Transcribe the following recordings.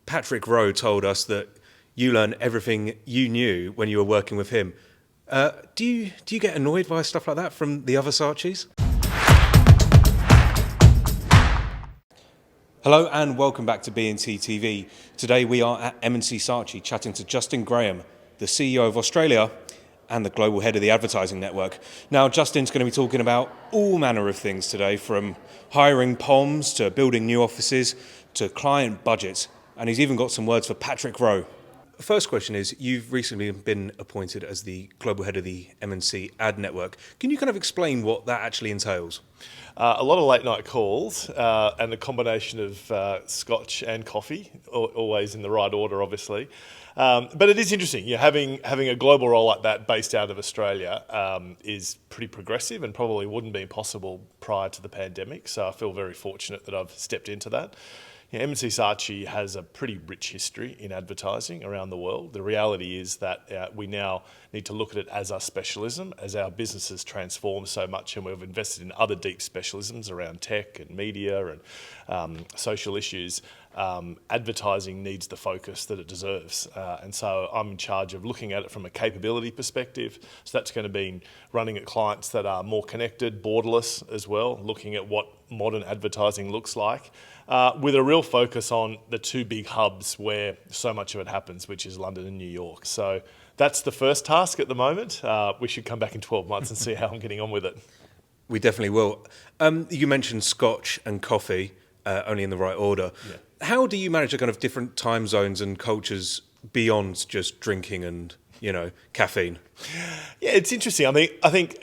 Patrick Rowe told us that you learned everything you knew when you were working with him. Do you get annoyed by stuff like that from the other Saatchis? Hello and welcome back to B&T TV. Today we are at M&C Saatchi chatting to Justin Graham, the CEO of Australia and the global head of the advertising network. Now Justin's going to be talking about all manner of things today, from hiring POMs to building new offices to client budgets, and he's even got some words for Patrick Rowe. The first question is, you've recently been appointed as the global head of the M&C ad network. Can you kind of explain what that actually entails? A lot of late night calls and a combination of scotch and coffee, always in the right order, obviously. But it is interesting. Having a global role like that based out of Australia is pretty progressive and probably wouldn't be possible prior to the pandemic. So I feel very fortunate that I've stepped into that. M&C Saatchi has a pretty rich history in advertising around the world. The reality is that we now need to look at it as a specialism, as our businesses transform so much, and we've invested in other deep specialisms around tech and media and social issues. Advertising needs the focus that it deserves. And so I'm in charge of looking at it from a capability perspective. So that's going to be running at clients that are more connected, borderless as well, looking at what modern advertising looks like, with a real focus on the two big hubs where so much of it happens, which is London and New York. So that's the first task at the moment. We should come back in 12 months and see how I'm getting on with it. We definitely will. You mentioned scotch and coffee, only in the right order. Yeah. How do you manage the kind of different time zones and cultures beyond just drinking and, caffeine? Yeah, it's interesting. I think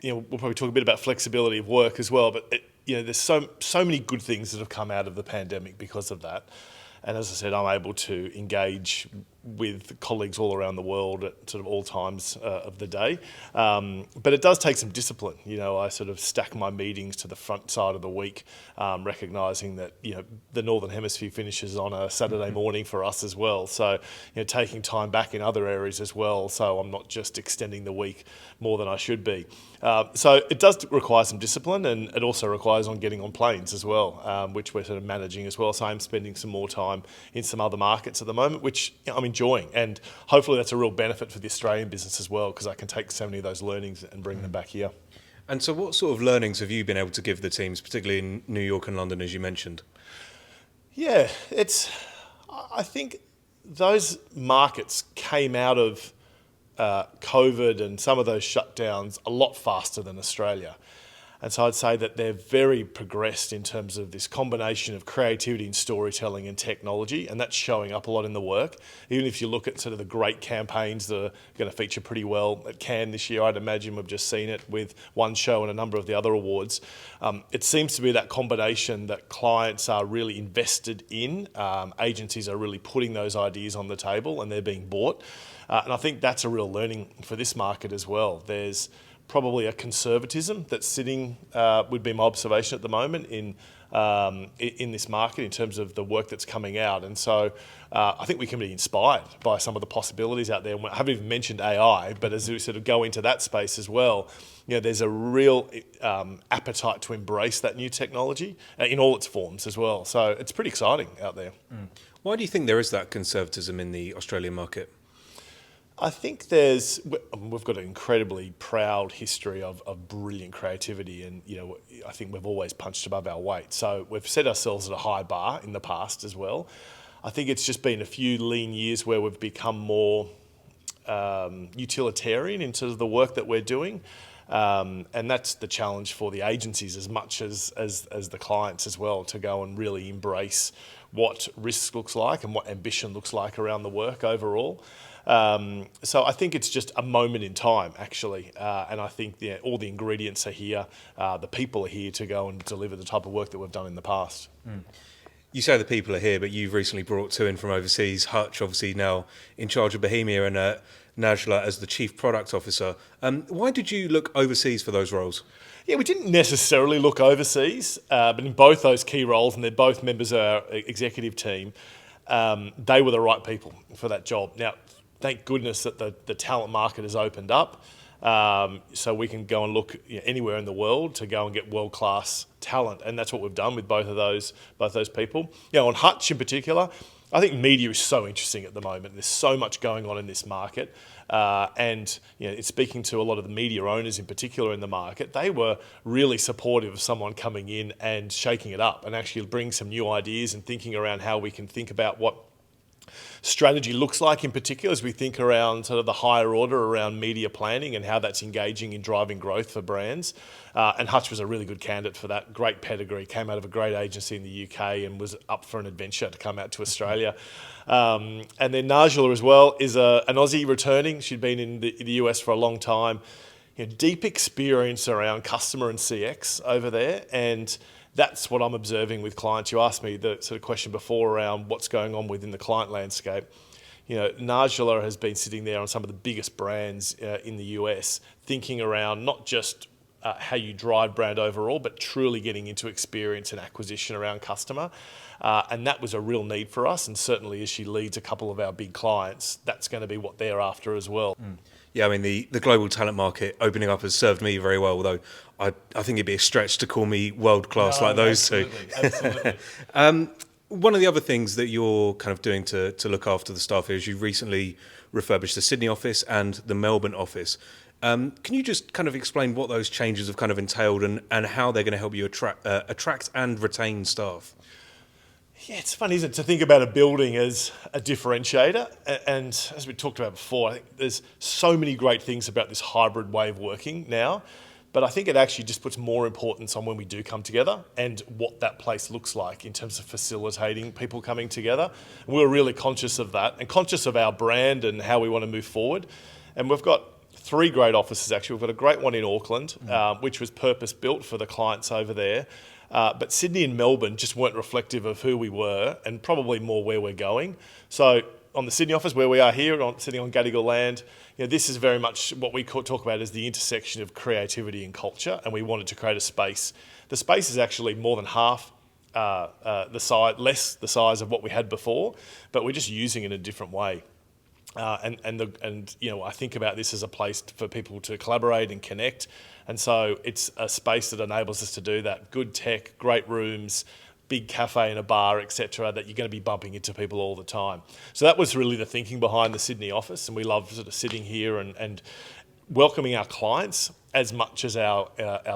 we'll probably talk a bit about flexibility of work as well, but there's so many good things that have come out of the pandemic because of that. And as I said, I'm able to engage with colleagues all around the world at sort of all times of the day. But it does take some discipline. I sort of stack my meetings to the front side of the week, recognising that, the Northern Hemisphere finishes on a Saturday morning for us as well. So, taking time back in other areas as well. So I'm not just extending the week more than I should be. So it does require some discipline, and it also requires on getting on planes as well, which we're sort of managing as well. So I'm spending some more time in some other markets at the moment, which I'm enjoying, and hopefully that's a real benefit for the Australian business as well, because I can take so many of those learnings and bring them back here. And so what sort of learnings have you been able to give the teams, particularly in New York and London, as you mentioned? Yeah, I think those markets came out of COVID and some of those shutdowns a lot faster than Australia. And so I'd say that they're very progressed in terms of this combination of creativity and storytelling and technology, and that's showing up a lot in the work. Even if you look at sort of the great campaigns that are going to feature pretty well at Cannes this year, I'd imagine we've just seen it with one show and a number of the other awards. It seems to be that combination that clients are really invested in, agencies are really putting those ideas on the table and they're being bought. And I think that's a real learning for this market as well. There's probably a conservatism that's sitting, would be my observation at the moment in this market in terms of the work that's coming out. And so I think we can be inspired by some of the possibilities out there. I haven't even mentioned AI, but as we sort of go into that space as well, there's a real appetite to embrace that new technology in all its forms as well. So it's pretty exciting out there. Why do you think there is that conservatism in the Australian market? I think we've got an incredibly proud history of brilliant creativity, and I think we've always punched above our weight. So we've set ourselves at a high bar in the past as well. I think it's just been a few lean years where we've become more utilitarian in terms of the work that we're doing. And that's the challenge for the agencies as much as the clients as well, to go and really embrace what risk looks like and what ambition looks like around the work overall. So I think it's just a moment in time, actually. And I think all the ingredients are here. The people are here to go and deliver the type of work that we've done in the past. You say the people are here, but you've recently brought two in from overseas. Hutch, obviously now in charge of Bohemia, and Najla as the Chief Product Officer. Why did you look overseas for those roles? Yeah, we didn't necessarily look overseas, but in both those key roles, and they're both members of our executive team, they were the right people for that job. Now, thank goodness that the talent market has opened up. So we can go and look anywhere in the world to go and get world-class talent. And that's what we've done with both those people. On Hutch in particular, I think media is so interesting at the moment. There's so much going on in this market. And it's speaking to a lot of the media owners in particular in the market. They were really supportive of someone coming in and shaking it up and actually bringing some new ideas and thinking around how we can think about what strategy looks like, in particular as we think around sort of the higher order around media planning and how that's engaging in driving growth for brands. And Hutch was a really good candidate for that. Great pedigree, came out of a great agency in the UK and was up for an adventure to come out to Australia. And then Najula as well is an Aussie returning. She'd been in the US for a long time. Deep experience around customer and CX over there, and that's what I'm observing with clients. You asked me the sort of question before around what's going on within the client landscape. Najula has been sitting there on some of the biggest brands in the US, thinking around not just how you drive brand overall, but truly getting into experience and acquisition around customer. And that was a real need for us. And certainly as she leads a couple of our big clients, that's going to be what they're after as well. Yeah, I mean, the global talent market opening up has served me very well, although I think it'd be a stretch to call me world-class like those two. Absolutely. One of the other things that you're kind of doing to look after the staff here is you've recently refurbished the Sydney office and the Melbourne office. Can you just kind of explain what those changes have kind of entailed and how they're going to help you attract and retain staff? Yeah, it's funny, isn't it, to think about a building as a differentiator. And as we talked about before, I think there's so many great things about this hybrid way of working now. But I think it actually just puts more importance on when we do come together and what that place looks like in terms of facilitating people coming together. And we're really conscious of that and conscious of our brand and how we want to move forward. And we've got 3 great offices, actually. We've got a great one in Auckland, which was purpose-built for the clients over there. But Sydney and Melbourne just weren't reflective of who we were and probably more where we're going. So on the Sydney office, where we are here, sitting on Gadigal land, this is very much what we talk about as the intersection of creativity and culture, and we wanted to create a space. The space is actually more than half the size of what we had before, but we're just using it in a different way. I think about this as a place for people to collaborate and connect. And so it's a space that enables us to do that. Good tech, great rooms, big cafe and a bar, etc., that you're going to be bumping into people all the time. So that was really the thinking behind the Sydney office, and we love sort of sitting here and welcoming our clients as much as our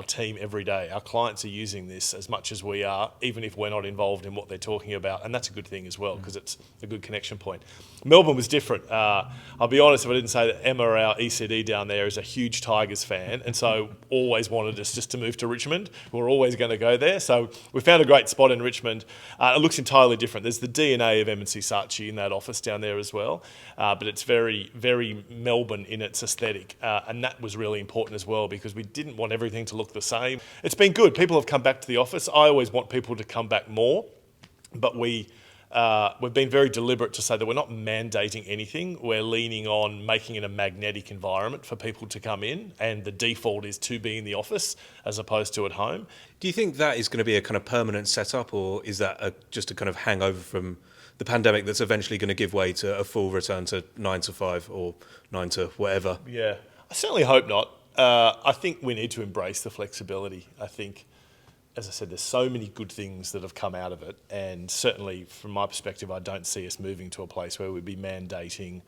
team every day. Our clients are using this as much as we are, even if we're not involved in what they're talking about, and that's a good thing as well because it's a good connection point. Melbourne was different. I'll be honest if I didn't say that Emma, our ECD down there, is a huge Tigers fan, and so always wanted us just to move to Richmond. We're always going to go there. So we found a great spot in Richmond. It looks entirely different. There's the DNA of M&C Saatchi in that office down there as well, but it's very, very Melbourne in its aesthetic, and that was really important as well because we didn't want everything to look the same. It's been good. People have come back to the office. I always want people to come back more, but we've been very deliberate to say that we're not mandating anything. We're leaning on making it a magnetic environment for people to come in, and the default is to be in the office as opposed to at home. Do you think that is going to be a kind of permanent setup, or is that just a kind of hangover from the pandemic that's eventually going to give way to a full return to 9 to 5 or 9 to whatever? Yeah, I certainly hope not. I think we need to embrace the flexibility. I think, as I said, there's so many good things that have come out of it, and certainly from my perspective, I don't see us moving to a place where we'd be mandating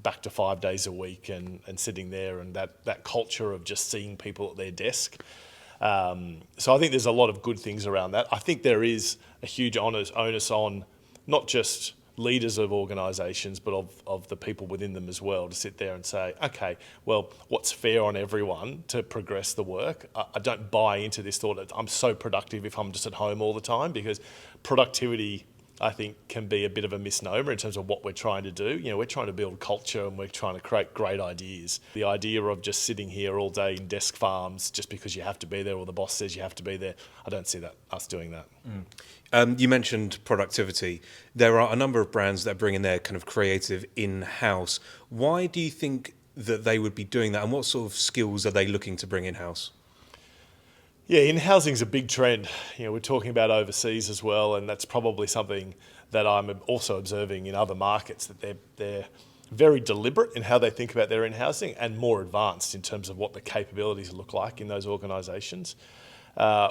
back to 5 days a week and sitting there and that culture of just seeing people at their desk. So I think there's a lot of good things around that. I think there is a huge onus on not just leaders of organisations, but of the people within them as well, to sit there and say, okay, well, what's fair on everyone to progress the work? I don't buy into this thought that I'm so productive if I'm just at home all the time, because productivity, I think, can be a bit of a misnomer in terms of what we're trying to do. We're trying to build culture and we're trying to create great ideas. The idea of just sitting here all day in desk farms just because you have to be there or the boss says you have to be there, I don't see us doing that. You mentioned productivity. There are a number of brands that bring in their kind of creative in-house. Why do you think that they would be doing that, and what sort of skills are they looking to bring in-house? Yeah, in-housing is a big trend. We're talking about overseas as well, and that's probably something that I'm also observing in other markets, that they're very deliberate in how they think about their in-housing and more advanced in terms of what the capabilities look like in those organisations.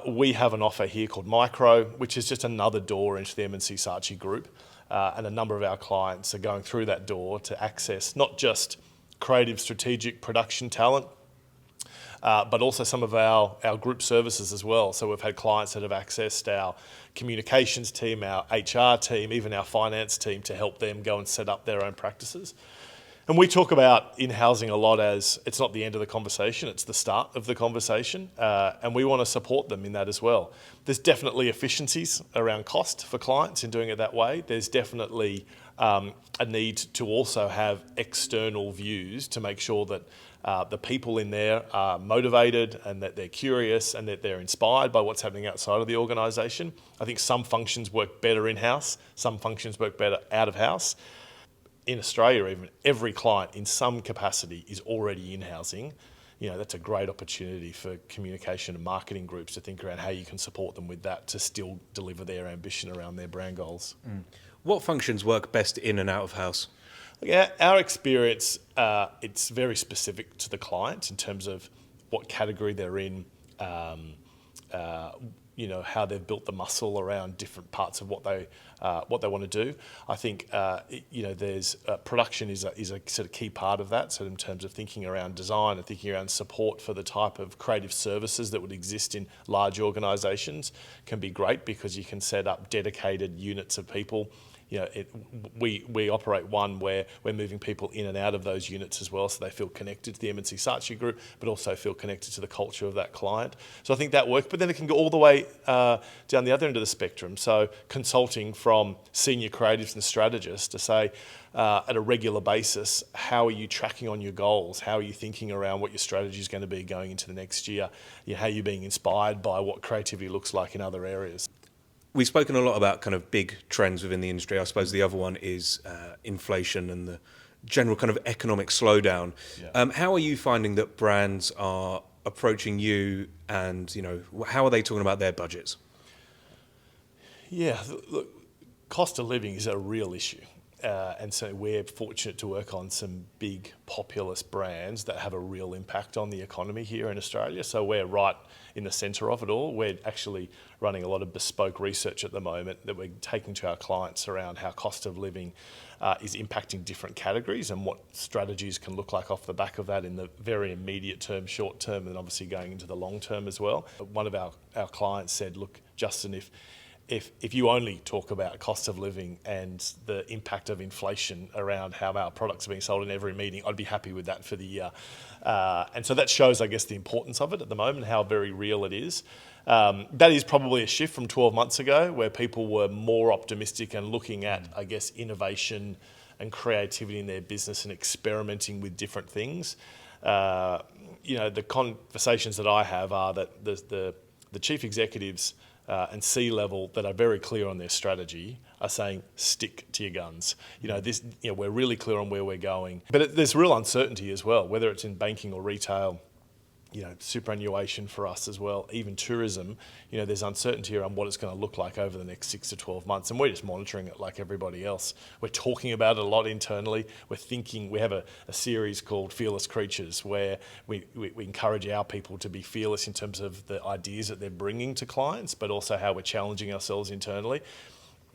We have an offer here called Micro, which is just another door into the M&C Saatchi group. And a number of our clients are going through that door to access not just creative, strategic production talent, but also some of our group services as well. So we've had clients that have accessed our communications team, our HR team, even our finance team to help them go and set up their own practices. And we talk about in-housing a lot as it's not the end of the conversation, it's the start of the conversation. And we want to support them in that as well. There's definitely efficiencies around cost for clients in doing it that way. There's definitely a need to also have external views to make sure that the people in there are motivated and that they're curious and that they're inspired by what's happening outside of the organisation. I think some functions work better in-house, some functions work better out of house. In Australia, even every client in some capacity is already in-housing. That's a great opportunity for communication and marketing groups to think around how you can support them with that to still deliver their ambition around their brand goals. What functions work best in and out of house? Yeah, our experience, it's very specific to the client in terms of what category they're in, how they've built the muscle around different parts of what they want to do. I think there's production is a sort of key part of that. So in terms of thinking around design and thinking around support for the type of creative services that would exist in large organisations can be great because you can set up dedicated units of people. We operate one where we're moving people in and out of those units as well, so they feel connected to the M&C Saatchi group, but also feel connected to the culture of that client. So I think that works, but then it can go all the way down the other end of the spectrum. So consulting from senior creatives and strategists to say, at a regular basis, how are you tracking on your goals? How are you thinking around what your strategy is going to be going into the next year? How are you being inspired by what creativity looks like in other areas? We've spoken a lot about kind of big trends within the industry. I suppose the other one is inflation and the general kind of economic slowdown. Yeah. How are you finding that brands are approaching you and, how are they talking about their budgets? Yeah, look, cost of living is a real issue. And so we're fortunate to work on some big populist brands that have a real impact on the economy here in Australia. So we're right in the centre of it all. We're actually running a lot of bespoke research at the moment that we're taking to our clients around how cost of living is impacting different categories and what strategies can look like off the back of that in the very immediate term, short term, and obviously going into the long term as well. One of our clients said, look, Justin, if you only talk about cost of living and the impact of inflation around how our products are being sold in every meeting, I'd be happy with that for the year. And so that shows, I guess, the importance of it at the moment, how very real it is. That is probably a shift from 12 months ago where people were more optimistic and looking at, I guess, innovation and creativity in their business and experimenting with different things. The conversations that I have are that the chief executives and C-level that are very clear on their strategy are saying, stick to your guns. We're really clear on where we're going. But there's real uncertainty as well, whether it's in banking or retail, superannuation for us as well, even tourism, there's uncertainty around what it's going to look like over the next 6 to 12 months. And we're just monitoring it like everybody else. We're talking about it a lot internally. We're thinking, we have a series called Fearless Creatures where we encourage our people to be fearless in terms of the ideas that they're bringing to clients, but also how we're challenging ourselves internally.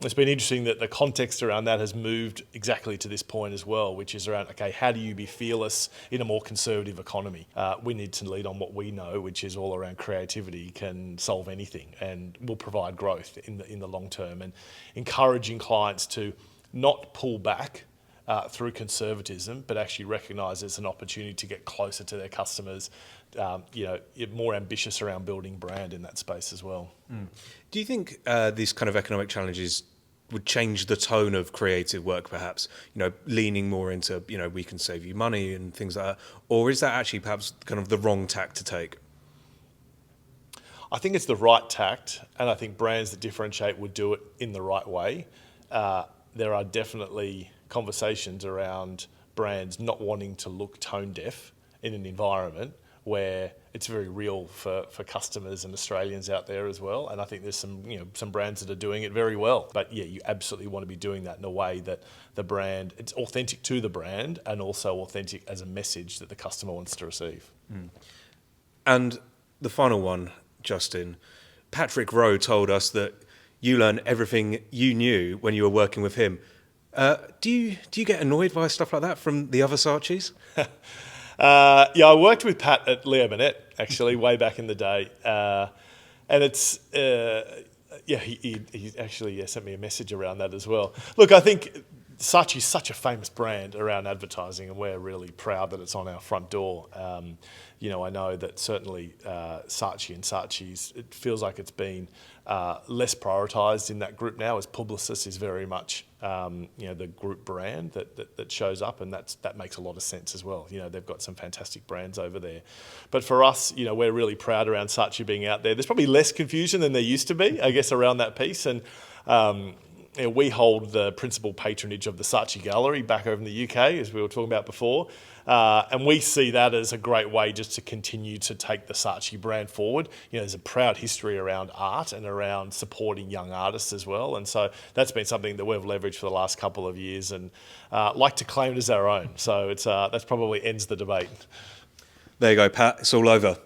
It's been interesting that the context around that has moved exactly to this point as well, which is around, okay, how do you be fearless in a more conservative economy? We need to lead on what we know, which is all around creativity can solve anything and will provide growth in the long term, and encouraging clients to not pull back through conservatism, but actually recognise there's an opportunity to get closer to their customers, more ambitious around building brand in that space as well. Do you think these kind of economic challenges would change the tone of creative work, perhaps? Leaning more into, we can save you money and things like that, or is that actually perhaps kind of the wrong tack to take? I think it's the right tact, and I think brands that differentiate would do it in the right way. There are definitely conversations around brands not wanting to look tone deaf in an environment where it's very real for customers and Australians out there as well. And I think there's some brands that are doing it very well. But yeah, you absolutely want to be doing that in a way that the brand, it's authentic to the brand and also authentic as a message that the customer wants to receive. And the final one, Justin, Patrick Rowe told us that you learned everything you knew when you were working with him. Do you get annoyed by stuff like that from the other Saatchis? Yeah, I worked with Pat at Leo Burnett, actually, way back in the day. And it's, he actually sent me a message around that as well. Look, I think Saatchi's such a famous brand around advertising, and we're really proud that it's on our front door. I know that certainly Saatchi and Saatchi's, it feels like it's been less prioritised in that group now, as Publicis is very much the group brand that shows up, and that makes a lot of sense as well. They've got some fantastic brands over there. But for us, we're really proud around Saatchi being out there. There's probably less confusion than there used to be, I guess, around that piece. And we hold the principal patronage of the Saatchi Gallery back over in the UK, as we were talking about before. And we see that as a great way just to continue to take the Saatchi brand forward. There's a proud history around art and around supporting young artists as well. And so that's been something that we've leveraged for the last couple of years and like to claim it as our own. So that's probably ends the debate. There you go, Pat. It's all over.